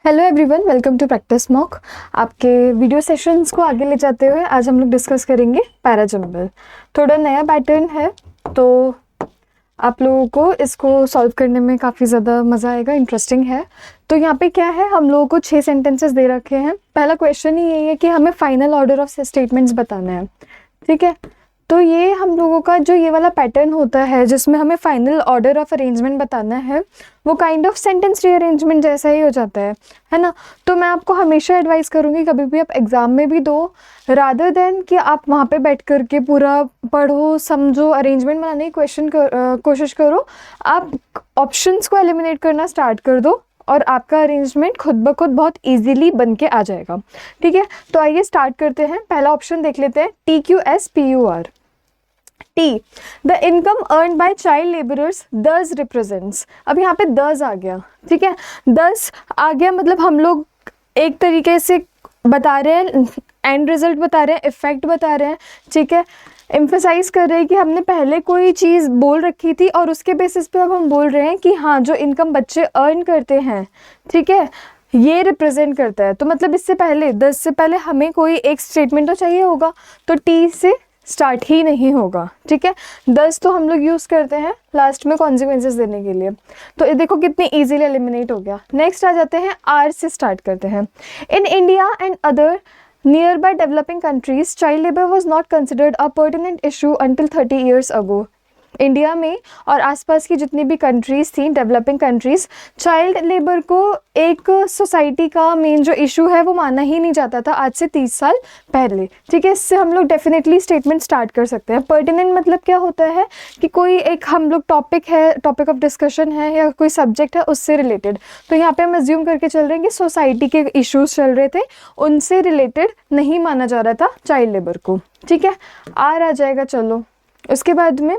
Hello everyone, welcome to practice mock. आपके video sessions को आगे ले जाते हुए आज हम लोग डिस्कस करेंगे पैराजंबल। थोड़ा नया पैटर्न है तो आप लोगों को इसको सॉल्व करने में काफ़ी ज़्यादा मज़ा आएगा, इंटरेस्टिंग है। तो यहाँ पे क्या है, हम लोगों को 6 सेंटेंसेस दे रखे हैं। पहला क्वेश्चन ही यही है कि हमें फाइनल ऑर्डर ऑफ स्टेटमेंट्स बताना है, ठीक है। तो ये हम लोगों का जो ये वाला पैटर्न होता है जिसमें हमें फाइनल ऑर्डर ऑफ अरेंजमेंट बताना है, वो काइंड ऑफ सेंटेंस रीअरेंजमेंट जैसा ही हो जाता है ना। तो मैं आपको हमेशा एडवाइस करूँगी, कभी भी आप एग्ज़ाम में भी दो, रादर देन कि आप वहाँ पे बैठ कर के पूरा पढ़ो, समझो, अरेंजमेंट बनाने की कोशिश करो, आप ऑप्शंस को एलिमिनेट करना स्टार्ट कर दो और आपका अरेंजमेंट खुद ब खुद बहुत इजीली बन के आ जाएगा, ठीक है। तो आइए स्टार्ट करते हैं। पहला ऑप्शन देख लेते हैं, TQSPUR। T, the income earn by child labourers thus represents. अब यहाँ पे दस आ गया, ठीक है। 10 आ गया मतलब हम लोग एक तरीके से बता रहे हैं, एंड रिजल्ट बता रहे हैं, इफेक्ट बता रहे हैं, ठीक है। एम्फेसाइज कर रहे हैं कि हमने पहले कोई चीज़ बोल रखी थी और उसके बेसिस पे अब हम बोल रहे हैं कि हाँ, जो इनकम बच्चे अर्न करते हैं, ठीक है, ये रिप्रेजेंट करता है। तो मतलब इससे पहले 10 से पहले हमें कोई एक स्टेटमेंट तो चाहिए होगा, तो टी से स्टार्ट ही नहीं होगा, ठीक है। 10 तो हम लोग यूज़ करते हैं लास्ट में कॉन्सिक्वेंसेस देने के लिए। तो ये देखो कितनी इजीली एलिमिनेट हो गया। नेक्स्ट आ जाते हैं, आर से स्टार्ट करते हैं। In India and other nearby developing countries, child labor was not considered a pertinent issue until 30 years ago. India में और आसपास की जितनी भी कंट्रीज़ थी, डेवलपिंग कंट्रीज़, चाइल्ड लेबर को एक सोसाइटी का मेन जो इशू है वो माना ही नहीं जाता था आज से 30 साल पहले, ठीक है। इससे हम लोग डेफिनेटली स्टेटमेंट स्टार्ट कर सकते हैं। पर्टिनेंट मतलब क्या होता है कि कोई एक हम लोग टॉपिक है, टॉपिक ऑफ डिस्कशन है या कोई सब्जेक्ट है उससे रिलेटेड। तो यहाँ पे हम अज्यूम करके चल रहे हैं कि सोसाइटी के इश्यूज चल रहे थे, उनसे रिलेटेड नहीं माना जा रहा था चाइल्ड लेबर को, ठीक है। आर आ जाएगा, चलो। उसके बाद में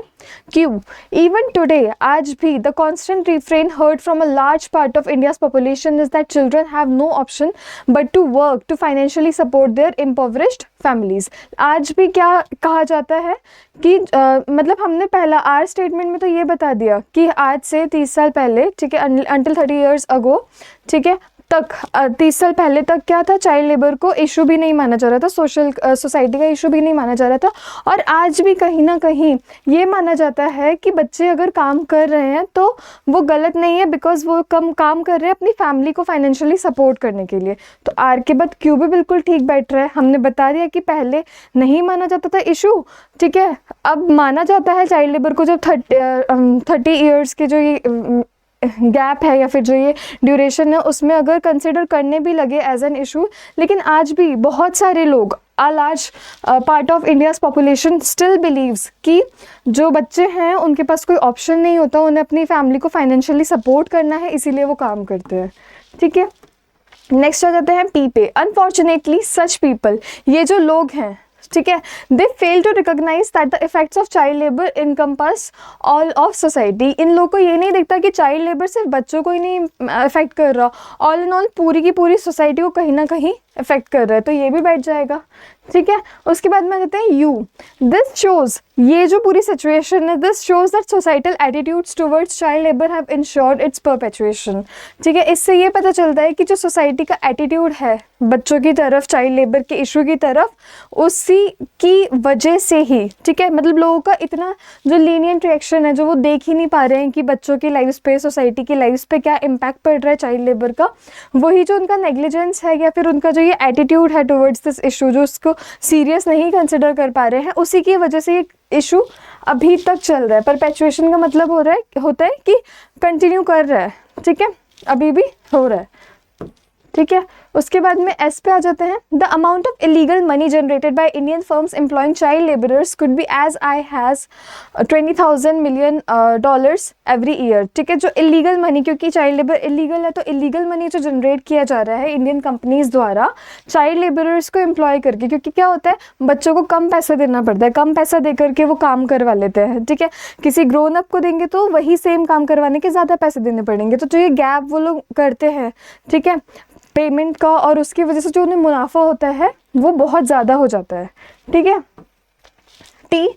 क्यों, इवन टुडे, आज भी the constant refrain heard from a large part of India's population is that children have no option but to work to financially support their impoverished families. आज भी क्या कहा जाता है कि मतलब हमने पहला आर स्टेटमेंट में तो ये बता दिया कि आज से 30 साल पहले, ठीक है, अंटिल 30 ईयर्स अगो, ठीक है, तक 30 साल पहले तक क्या था, चाइल्ड लेबर को इशू भी नहीं माना जा रहा था, सोसाइटी का इशू भी नहीं माना जा रहा था। और आज भी कहीं ना कहीं ये माना जाता है कि बच्चे अगर काम कर रहे हैं तो वो गलत नहीं है, बिकॉज वो कम काम कर रहे हैं अपनी फैमिली को फाइनेंशियली सपोर्ट करने के लिए। तो आर के बाद क्यू भी बिल्कुल ठीक बैठ रहा है। हमने बता दिया कि पहले नहीं माना जाता था इशू, ठीक है, अब माना जाता है चाइल्ड लेबर को जब 30 ईयर्स के जो ये गैप है या फिर जो ये ड्यूरेशन है उसमें अगर कंसिडर करने भी लगे एज एन इशू। लेकिन आज भी बहुत सारे लोग, a large part of India's population still believes कि जो बच्चे हैं उनके पास कोई ऑप्शन नहीं होता, उन्हें अपनी फैमिली को फाइनेंशियली सपोर्ट करना है, इसीलिए वो काम करते हैं, ठीक है। नेक्स्ट आ जाते हैं पी पे। अनफॉर्चुनेटली सच पीपल, ये जो लोग हैं, ठीक है, they fail to recognise that the effects of child labour encompass all of society. इन लोगों को ये नहीं दिखता कि चाइल्ड लेबर सिर्फ बच्चों को ही नहीं इफेक्ट कर रहा, ऑल इन ऑल पूरी की पूरी सोसाइटी को कहीं ना कहीं इफेक्ट कर रहा है। तो ये भी बैठ जाएगा, ठीक है। उसके बाद में कहते हैं यू, दिस शोज, ये जो पूरी सिचुएशन है, this shows that societal attitudes towards child labour have insured it's perpetuation, ठीक है। इससे ये पता चलता है कि जो सोसाइटी का एटीट्यूड है बच्चों की तरफ, चाइल्ड लेबर के इशू की तरफ, उसी की वजह से ही, ठीक है, मतलब लोगों का इतना जो लीनियंट रिएक्शन है, जो वो देख ही नहीं पा रहे हैं कि बच्चों की लाइफ पे, सोसाइटी की लाइफ पे क्या इम्पैक्ट पड़ रहा है चाइल्ड लेबर का, वही जो उनका नेग्लिजेंस है या फिर उनका जो ये एटीट्यूड है टुवर्ड्स दिस इशू, जो उसको सीरियस नहीं कंसिडर कर पा रहे हैं, उसी की वजह से ये इशू अभी तक चल रहा है। परपेचुएशन का मतलब होता है कि कंटिन्यू कर रहा है, ठीक है, अभी भी हो रहा है, ठीक है। उसके बाद में एस पे आ जाते हैं। The amount of illegal money generated by Indian firms employing child labourers could be as high as 20,000 million dollars every year, ठीक है। जो इलीगल मनी, क्योंकि चाइल्ड लेबर इलीगल है, तो इलीगल मनी जो जनरेट किया जा रहा है इंडियन कंपनीज द्वारा चाइल्ड लेबरर्स को एम्प्लॉय करके, क्योंकि क्या होता है, बच्चों को कम पैसा देना पड़ता है, कम पैसा दे करके वो काम करवा लेते हैं, ठीक है। किसी ग्रोन अप को देंगे तो वही सेम काम करवाने के ज़्यादा पैसे देने पड़ेंगे। तो जो ये गैप वो लोग करते हैं, ठीक है, पेमेंट का, और उसकी वजह से जो उन्हें मुनाफा होता है वो बहुत ज़्यादा हो जाता है, ठीक है। टी,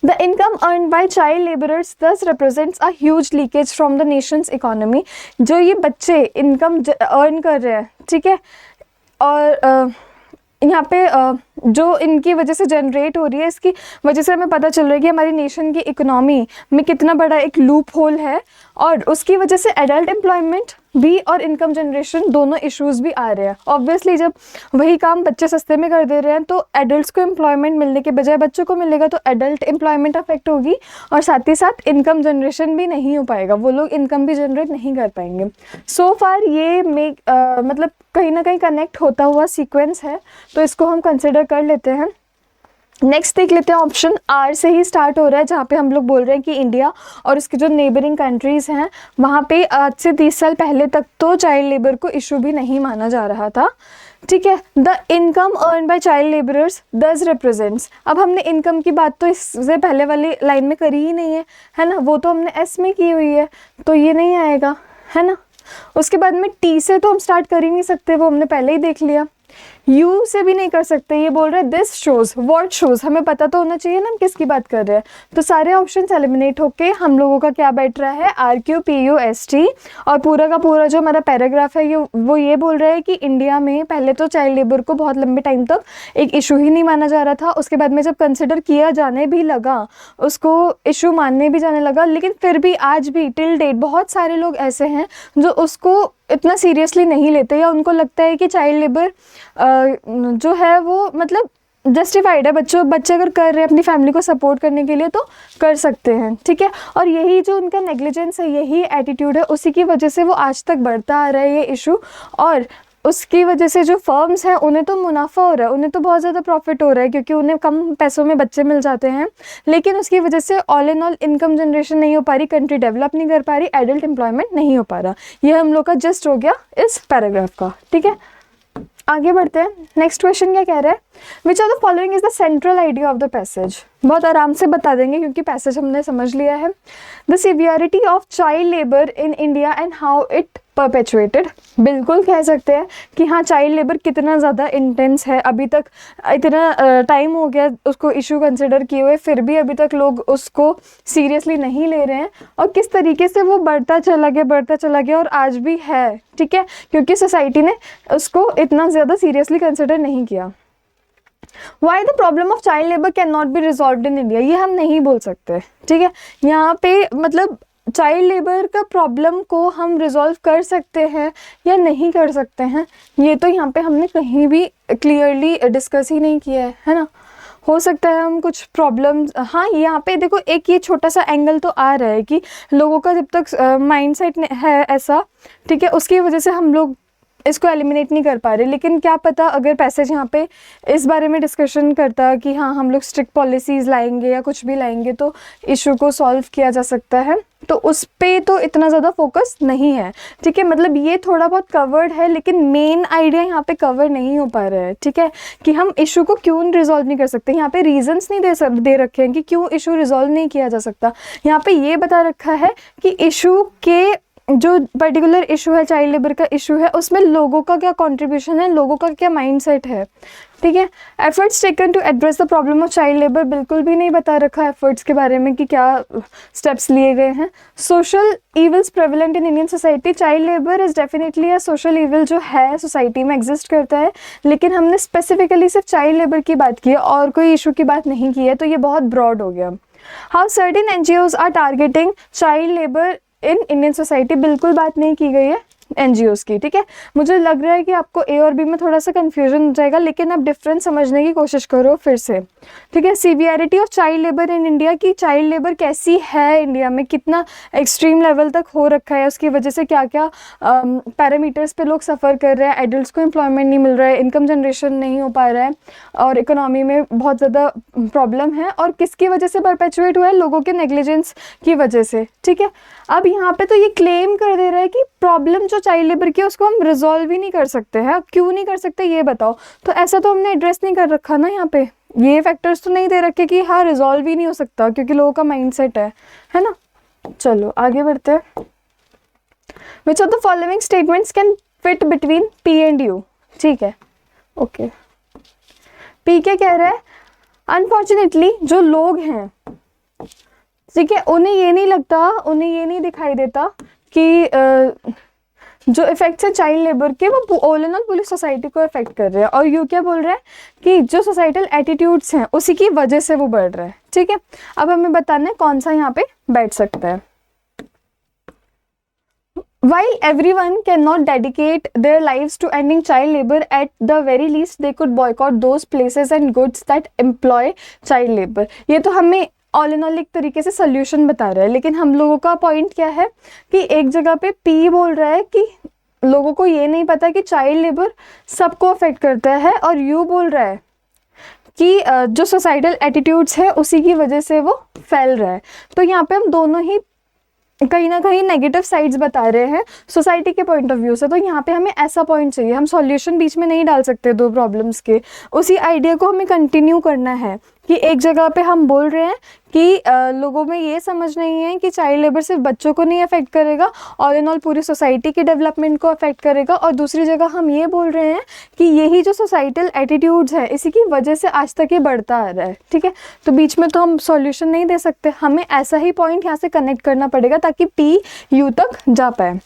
the income earn by child labourers thus represents a huge leakage from the nation's economy. जो ये बच्चे इनकम अर्न कर रहे हैं, ठीक है, और यहाँ पे जो इनकी वजह से जनरेट हो रही है, इसकी वजह से हमें पता चल रहा है कि हमारी नेशन की इकोनॉमी में कितना बड़ा एक लूप होल है, और उसकी वजह से एडल्ट एम्प्लॉयमेंट भी और इनकम जनरेशन दोनों इश्यूज भी आ रहे हैं। ऑब्वियसली जब वही काम बच्चे सस्ते में कर दे रहे हैं तो एडल्ट्स को एम्प्लॉयमेंट मिलने के बजाय बच्चों को मिलेगा, तो एडल्ट एम्प्लॉयमेंट अफेक्ट होगी और साथ ही साथ इनकम जनरेशन भी नहीं हो पाएगा, वो लोग इनकम भी जनरेट नहीं कर पाएंगे। सो फार ये मतलब कहीं ना कहीं कनेक्ट होता हुआ सीक्वेंस है, तो इसको हम कंसिडर कर लेते हैं। नेक्स्ट देख लेते हैं, ऑप्शन आर से ही स्टार्ट हो रहा है, जहाँ पे हम लोग बोल रहे हैं कि इंडिया और उसके जो नेबरिंग कंट्रीज़ हैं वहाँ पे आज से 30 साल पहले तक तो चाइल्ड लेबर को इशू भी नहीं माना जा रहा था, ठीक है। The income earn by child labourers thus represents, अब हमने इनकम की बात तो इससे पहले वाली लाइन में करी ही नहीं है ना, वो तो हमने एस में की हुई है, तो ये नहीं आएगा, है ना। उसके बाद में टी से तो हम स्टार्ट कर ही नहीं सकते, वो हमने पहले ही देख लिया। यू से भी नहीं कर सकते, ये बोल रहे हैं दिस शोज, व्हाट शोज, हमें पता तो होना चाहिए ना हम किसकी बात कर रहे हैं। तो सारे ऑप्शंस एलिमिनेट होके हम लोगों का क्या बैठ रहा है, R Q P U S T. और पूरा का पूरा जो हमारा पैराग्राफ है वो ये बोल रहा है कि इंडिया में पहले तो चाइल्ड लेबर को बहुत लंबे टाइम तक एक इशू ही नहीं माना जा रहा था, उसके बाद में जब कंसिडर किया जाने भी लगा, उसको इशू मानने भी जाने लगा, लेकिन फिर भी आज भी टिल डेट बहुत सारे लोग ऐसे हैं जो उसको इतना सीरियसली नहीं लेते, या उनको लगता है कि चाइल्ड लेबर जो है वो मतलब जस्टिफाइड है, बच्चे अगर कर रहे हैं अपनी फैमिली को सपोर्ट करने के लिए तो कर सकते हैं, ठीक है। और यही जो उनका नेग्लिजेंस है, यही एटीट्यूड है, उसी की वजह से वो आज तक बढ़ता आ रहा है ये इशू। और उसकी वजह से जो फर्म्स हैं उन्हें तो मुनाफा हो रहा है, उन्हें तो बहुत ज़्यादा प्रॉफिट हो रहा है, क्योंकि उन्हें कम पैसों में बच्चे मिल जाते हैं, लेकिन उसकी वजह से all in all income generation नहीं हो पा रही, कंट्री डेवलप नहीं कर पा रही, एडल्ट एम्प्लॉयमेंट नहीं हो पा रहा। ये हम लोग का जस्ट हो गया इस पैराग्राफ का, ठीक है। आगे बढ़ते हैं, नेक्स्ट क्वेश्चन क्या कह रहा है, which are the following is the central idea of the passage. बहुत आराम से बता देंगे क्योंकि पैसेज हमने समझ लिया है। The severity of child labour in India and how it परपेचुएटेड, बिल्कुल कह सकते हैं कि हाँ चाइल्ड लेबर कितना ज़्यादा इंटेंस है, अभी तक इतना टाइम हो गया उसको इशू कंसिडर किए हुए, फिर भी अभी तक लोग उसको सीरियसली नहीं ले रहे हैं, और किस तरीके से वो बढ़ता चला गया और आज भी है, ठीक है, क्योंकि सोसाइटी ने उसको इतना ज़्यादा सीरियसली कंसिडर नहीं किया। Why the problem of child labor cannot be resolved in India, ये हम नहीं बोल सकते, ठीक है। यहाँ पे मतलब चाइल्ड लेबर का प्रॉब्लम को हम रिजॉल्व कर सकते हैं या नहीं कर सकते हैं, ये तो यहाँ पे हमने कहीं भी क्लियरली डिस्कस ही नहीं किया है ना। हो सकता है हम कुछ प्रॉब्लम्स, हाँ यहाँ पे देखो एक ये छोटा सा एंगल तो आ रहा है कि लोगों का जब तक माइंडसेट है ऐसा, ठीक है, उसकी वजह से हम लोग इसको एलिमिनेट नहीं कर पा रहे। लेकिन क्या पता अगर पैसेज यहाँ पे इस बारे में डिस्कशन करता कि हाँ हम लोग स्ट्रिक्ट पॉलिसीज़ लाएंगे या कुछ भी लाएंगे तो इशू को सॉल्व किया जा सकता है, तो उस पे तो इतना ज़्यादा फोकस नहीं है, ठीक है। मतलब ये थोड़ा बहुत कवर्ड है लेकिन मेन आइडिया यहाँ पे कवर नहीं हो पा रहा है, ठीक है, कि हम इशू को क्यों रिजॉल्व नहीं कर सकते। यहाँ पे रीजंस नहीं दे रखे हैं कि क्यों इशू रिजॉल्व नहीं किया जा सकता। यहाँ पे ये बता रखा है कि इशू के जो पर्टिकुलर इशू है, चाइल्ड लेबर का इशू है, उसमें लोगों का क्या कंट्रीब्यूशन है, लोगों का क्या माइंडसेट है, ठीक है। Efforts taken to address the problem of child labour, बिल्कुल भी नहीं बता रखा एफर्ट्स के बारे में कि क्या स्टेप्स लिए गए हैं। Social evils prevalent in Indian society, child labour is definitely a social evil जो है सोसाइटी में एग्जिस्ट करता है, लेकिन हमने स्पेसिफिकली सिर्फ चाइल्ड लेबर की बात की है और कोई इशू की बात नहीं की है, तो ये बहुत ब्रॉड हो गया। How certain NGOs are targeting child labour in Indian society, बिल्कुल बात नहीं की गई है NGOs की, ठीक है। मुझे लग रहा है कि आपको A और B में थोड़ा सा कन्फ्यूजन हो जाएगा, लेकिन आप डिफरेंस समझने की कोशिश करो फिर से, ठीक है। Severity of child labour in India, की चाइल्ड लेबर कैसी है इंडिया में, कितना एक्सट्रीम लेवल तक हो रखा है, उसकी वजह से क्या क्या पैरामीटर्स पे लोग सफ़र कर रहे हैं, एडल्ट्स को एम्प्लॉयमेंट नहीं मिल रहा है, इनकम जनरेशन नहीं हो पा रहा है, और इकोनॉमी में बहुत ज़्यादा प्रॉब्लम है, और किसकी वजह से परपेचुएट हुआ है, लोगों के नेग्लिजेंस की वजह से, ठीक है। अब यहाँ पे तो ये क्लेम कर दे रहा है कि प्रॉब्लम जो चाइल्ड लेबर की है उसको हम रिजॉल्व ही नहीं कर सकते हैं। क्यों नहीं कर सकते ये बताओ, तो ऐसा तो हमने एड्रेस नहीं कर रखा ना, यहाँ पे ये फैक्टर्स तो नहीं दे रखे कि हाँ रिजॉल्व ही नहीं हो सकता क्योंकि लोगों का माइंडसेट है ना। चलो आगे बढ़ते हैं। विच of the following statements can fit between P and U, ठीक है, ओके। P क्या कह रहा है, अनफॉर्चुनेटली जो लोग हैं ठीक है, उन्हें ये नहीं लगता, उन्हें ये नहीं दिखाई देता कि जो इफेक्ट्स है चाइल्ड लेबर के वो ऑल एंड ऑल पूरी सोसाइटी को इफेक्ट कर रहे हैं। और यू क्या बोल रहा है कि जो सोसाइटल एटीट्यूड्स हैं उसी की वजह से वो बढ़ रहा है। ठीक है, अब हमें बताना है कौन सा यहाँ पे बैठ सकता है। While everyone cannot dedicate their lives to ending child labor, at the very least they could boycott those places and goods that employ child labor। ये तो हमें ऑल इन ऑल एक तरीके से सोल्यूशन बता रहा है, लेकिन हम लोगों का पॉइंट क्या है कि एक जगह पे पी बोल रहा है कि लोगों को ये नहीं पता कि चाइल्ड लेबर सबको अफेक्ट करता है, और यू बोल रहा है कि जो सोसाइटल एटीट्यूड्स है उसी की वजह से वो फैल रहा है। तो यहाँ पे हम दोनों ही कहीं ना कहीं नेगेटिव साइड्स बता रहे हैं सोसाइटी के पॉइंट ऑफ व्यू से। तो यहाँ पे हमें ऐसा पॉइंट चाहिए, हम सॉल्यूशन बीच में नहीं डाल सकते दो प्रॉब्लम्स के, उसी आइडिया को हमें कंटिन्यू करना है कि एक जगह पे हम बोल रहे हैं कि लोगों में ये समझ नहीं है कि चाइल्ड लेबर सिर्फ बच्चों को नहीं अफेक्ट करेगा, ऑल इन ऑल पूरी सोसाइटी के डेवलपमेंट को अफेक्ट करेगा, और दूसरी जगह हम ये बोल रहे हैं कि यही जो सोसाइटल एटीट्यूड्स है इसी की वजह से आज तक ये बढ़ता आ रहा है। ठीक है, तो बीच में तो हम सॉल्यूशन नहीं दे सकते, हमें ऐसा ही पॉइंट यहाँ से कनेक्ट करना पड़ेगा ताकि पी यू तक जा पाए।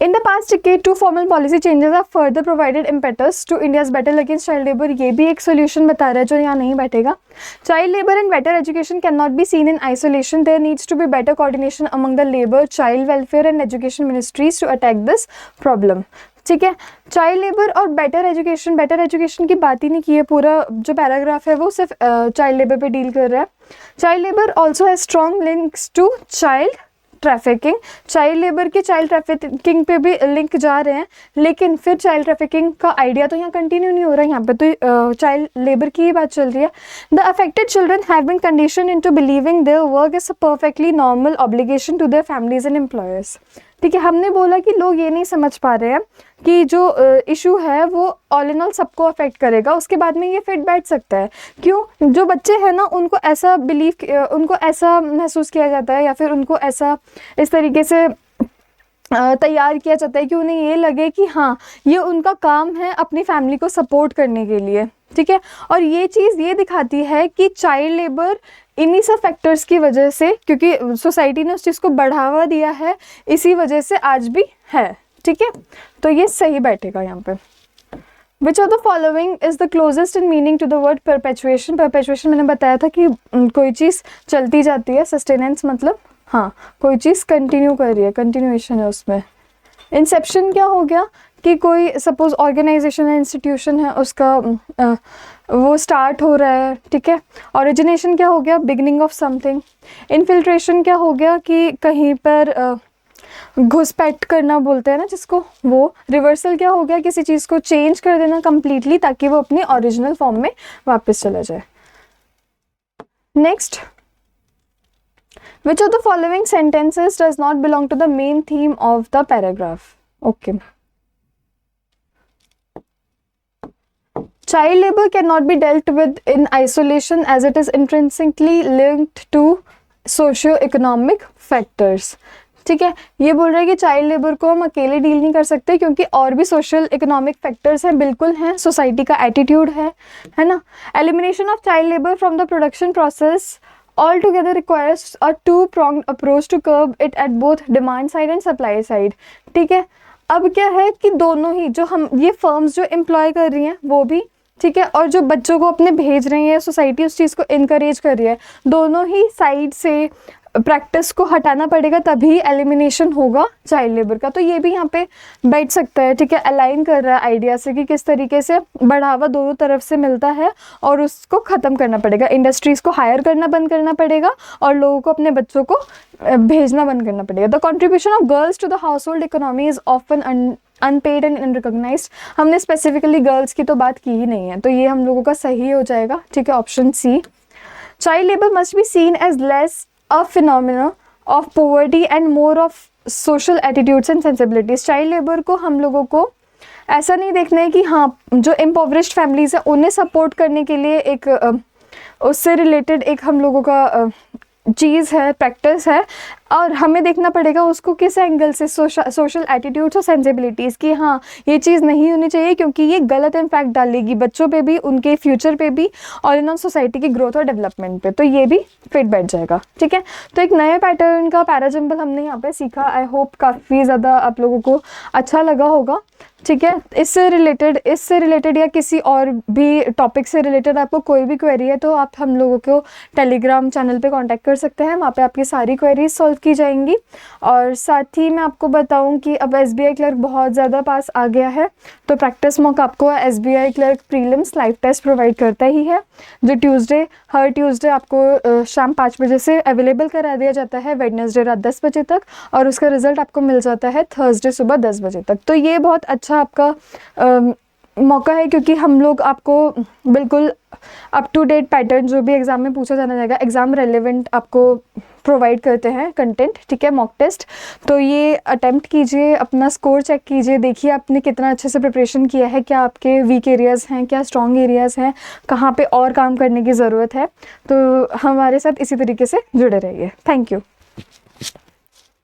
In the past decade, two formal policy changes have further provided impetus to India's battle against child labor। ये भी एक solution बता रहा है जो यहाँ नहीं बैठेगा। Child labor and better education cannot be seen in isolation। There needs to be better coordination among the labor, child welfare and education ministries to attack this problem। ठीक है, चाइल्ड लेबर और बेटर एजुकेशन की बात ही नहीं की है, पूरा जो पैराग्राफ है वो सिर्फ चाइल्ड लेबर पे डील कर रहा है। Child labour also has strong links to child trafficking. Child labour के चाइल्ड ट्रैफिकिंग पे भी लिंक जा रहे हैं, लेकिन फिर चाइल्ड ट्रैफिकिंग का आइडिया तो यहाँ कंटिन्यू नहीं हो रहा है, यहाँ पे तो चाइल्ड लेबर की ही बात चल रही है। The affected children have been conditioned into believing their work is a perfectly normal obligation to their families and employers. ठीक है, हमने बोला कि लोग ये नहीं समझ पा रहे हैं कि जो इशू है वो ऑल इन ऑल सबको अफेक्ट करेगा, उसके बाद में ये फिट बैठ सकता है। क्यों? जो बच्चे हैं ना उनको ऐसा उनको ऐसा महसूस किया जाता है, या फिर उनको ऐसा इस तरीके से तैयार किया जाता है कि उन्हें ये लगे कि हाँ ये उनका काम है अपनी फैमिली को सपोर्ट करने के लिए। ठीक है, और ये चीज़ ये दिखाती है कि चाइल्ड लेबर इन्हीं सब फैक्टर्स की वजह से, क्योंकि सोसाइटी ने उस चीज़ को बढ़ावा दिया है, इसी वजह से आज भी है। ठीक है, तो ये सही बैठेगा यहाँ पे। Which of the following is the closest in meaning to the word perpetuation. Perpetuation मैंने बताया था कि कोई चीज़ चलती जाती है, सस्टेनेंस मतलब हाँ कोई चीज़ कंटिन्यू कर रही है, कंटिन्यूएशन है उसमें। इंसेप्शन क्या हो गया कि कोई सपोज ऑर्गेनाइजेशन है, इंस्टीट्यूशन है, उसका वो स्टार्ट हो रहा है। ठीक है, ओरिजिनेशन क्या हो गया, बिगिनिंग ऑफ समथिंग। इनफिल्ट्रेशन क्या हो गया कि कहीं पर घुसपैठ करना बोलते हैं ना जिसको, वो। रिवर्सल क्या हो गया, किसी चीज़ को चेंज कर देना कम्प्लीटली ताकि वो अपनी ओरिजिनल फॉर्म में वापस चला जाए। Next, which of the following sentences does not belong to the main theme of the paragraph? Okay. Child labor cannot be dealt with in isolation as it is intrinsically linked to socio-economic factors। ठीक है, ये बोल रहा है कि child labour को हम अकेले डील नहीं कर सकते क्योंकि और भी सोशल इकोनॉमिक फैक्टर्स हैं, बिल्कुल हैं, सोसाइटी का एटीट्यूड है ना। Elimination of child labour from the production process altogether requires a two-pronged approach to curb it at both demand side and supply side। ठीक है, अब क्या है कि दोनों ही जो हम ये फर्म्स जो एम्प्लॉय कर रही हैं वो भी, ठीक है, और जो बच्चों को अपने भेज रही हैं, सोसाइटी उस चीज़ को इनकरेज कर रही है, दोनों ही साइड से प्रैक्टिस को हटाना पड़ेगा तभी एलिमिनेशन होगा चाइल्ड लेबर का। तो ये भी यहाँ पे बैठ सकता है। ठीक है, अलाइन कर रहा है आइडिया से कि किस तरीके से बढ़ावा दोनों तरफ से मिलता है और उसको ख़त्म करना पड़ेगा। इंडस्ट्रीज़ को हायर करना बंद करना पड़ेगा और लोगों को अपने बच्चों को भेजना बंद करना पड़ेगा। The contribution of girls to the household economy is often unpaid and unrecognised. हमने स्पेसिफिकली गर्ल्स की तो बात की ही नहीं है, तो ये हम लोगों का सही हो जाएगा। ठीक है, option C. Child labour must be seen as less a phenomena of poverty and more of social attitudes and sensibilities। Child labour को हम लोगों को ऐसा नहीं देखना है कि हाँ जो impoverished families है उन्हें सपोर्ट करने के लिए एक उससे रिलेटेड एक हम लोगों का चीज़ है, प्रैक्टिस है। और हमें देखना पड़ेगा उसको किस एंगल से, सोशल एटीट्यूड्स और सेंसिबिलिटीज़ की, हाँ ये चीज़ नहीं होनी चाहिए क्योंकि ये गलत इम्पैक्ट डालेगी बच्चों पे भी, उनके फ्यूचर पे भी और इन सोसाइटी की ग्रोथ और डेवलपमेंट पे, तो ये भी फिट बैठ जाएगा। ठीक है, तो एक नए पैटर्न का पैराजंबल हमने यहाँ पे सीखा। आई होप काफ़ी ज़्यादा आप लोगों को अच्छा लगा होगा। ठीक है, इससे रिलेटेड या किसी और भी टॉपिक से रिलेटेड आपको कोई भी क्वेरी है तो आप हम लोगों को टेलीग्राम चैनल पे कांटेक्ट कर सकते हैं, वहाँ पे आपकी सारी क्वेरीज सॉल्व की जाएंगी। और साथ ही मैं आपको बताऊं कि अब SBI क्लर्क बहुत ज़्यादा पास आ गया है, तो प्रैक्टिस मॉक आपको SBI clerk prelims live test provide करता ही है, जो हर ट्यूसडे आपको शाम 5 बजे से अवेलेबल करा दिया जाता है, वेडनेसडे रात 10 बजे तक, और उसका रिजल्ट आपको मिल जाता है थर्सडे सुबह 10 बजे तक। तो ये बहुत अच्छा आपका मौका है क्योंकि हम लोग आपको बिल्कुल अप टू डेट पैटर्न जो भी एग्ज़ाम में पूछा जाना जाएगा, एग्ज़ाम रेलेवेंट आपको प्रोवाइड करते हैं कंटेंट। ठीक है, मॉक टेस्ट, तो ये अटेम्प्ट कीजिए, अपना स्कोर चेक कीजिए, देखिए आपने कितना अच्छे से प्रिपरेशन किया है, क्या आपके वीक एरियाज़ हैं, क्या स्ट्रॉन्ग एरियाज़ हैं, कहाँ पे और काम करने की ज़रूरत है। तो हमारे साथ इसी तरीके से जुड़े रहिए। Thank you.